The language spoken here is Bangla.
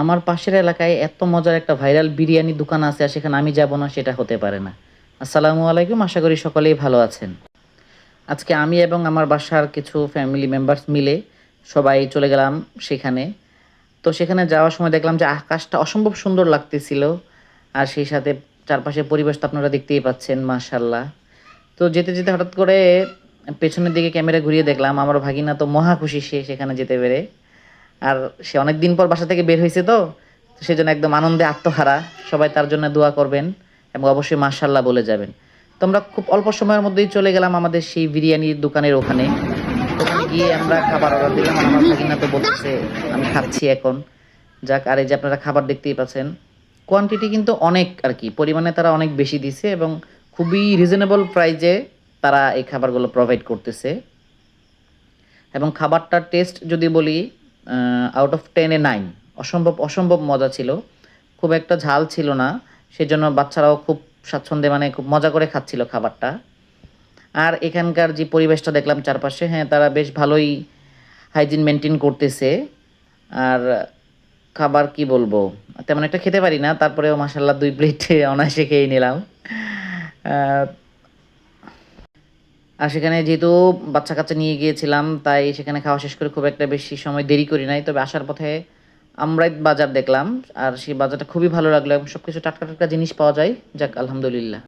আমার পাশের এলাকায় এত মজার একটা ভাইরাল বিরিয়ানি দোকান আছে আর সেখানে আমি যাব না সেটা হতে পারে না। আসসালামু আলাইকুম, আশা করি সকলেই ভালো আছেন। আজকে আমি এবং আমার বাসার কিছু ফ্যামিলি মেম্বার্স মিলে সবাই চলে গেলাম সেখানে। তো সেখানে যাওয়ার সময় দেখলাম যে আকাশটা অসম্ভব সুন্দর লাগতেছিল। আর সেই সাথে চারপাশের পরিবেশ তো আপনারা দেখতেই পাচ্ছেন, মাশাআল্লাহ। তো যেতে, যেতে হঠাৎ করে পেছনের দিকে ক্যামেরা ঘুরিয়ে দেখলাম আমার ভাগিনা তো মহা খুশি সে সেখানে যেতে পেরে। আর সে অনেকদিন পর বাসা থেকে বের হইছে তো, তো সেজন্য একদম আনন্দে আত্মহারা। সবাই তার জন্য দোয়া করবেন এবং অবশ্যই মাশাআল্লাহ বলে যাবেন। তো আমরা খুব অল্প সময়ের মধ্যেই চলে গেলাম আমাদের সেই বিরিয়ানির দোকানের ওখানে। ওখানে গিয়ে আমরা খাবার অর্ডার দিলাম। আর আমার ভাগিনা তো বলতেছে আমি খাচ্ছি এখন। যাক, আর এই যে আপনারা খাবার দেখতেই পাচ্ছেন। কোয়ান্টিটি কিন্তু অনেক আরকি, পরিমাণে তারা অনেক বেশি দিছে এবং খুবই রিজনেবল প্রাইজে তারা এই খাবারগুলো প্রোভাইড করতেছে। এবং খাবারটার টেস্ট যদি বলি, আউট অফ 10 এ 9। অসম্ভব, অসম্ভব মজা ছিল। খুব একটা ঝাল ছিল না। সেজন্য বাচ্চারাও খুব স্বাচ্ছন্দ্যে মানে খুব মজা করে খাচ্ছিল খাবারটা। আর এখানকার যে পরিবেশটা দেখলাম চারপাশে, হ্যাঁ, তারা বেশ ভালোই হাইজিন মেইনটেইন করতেছে। আর খাবার কি বলবো? তেমন একটা খেতে পারি না। তারপরেও মাশাআল্লাহ ২ প্লেট অনায়াসে খেয়ে নিলাম। আ আর সেখানে যেহেতু বাচ্চা-কাচ্চা নিয়ে গিয়েছিলাম, তাই সেখানে খাওয়া শেষ করে খুব একটা বেশি সময় দেরি করি নাই। তবে আসার পথে আমরাইত বাজার দেখলাম। আর সেই বাজারটা খুবই ভালো লাগলো এবং সবকিছু টাটকা, টাটকা জিনিস পাওয়া যায়। যাক, আলহামদুলিল্লাহ।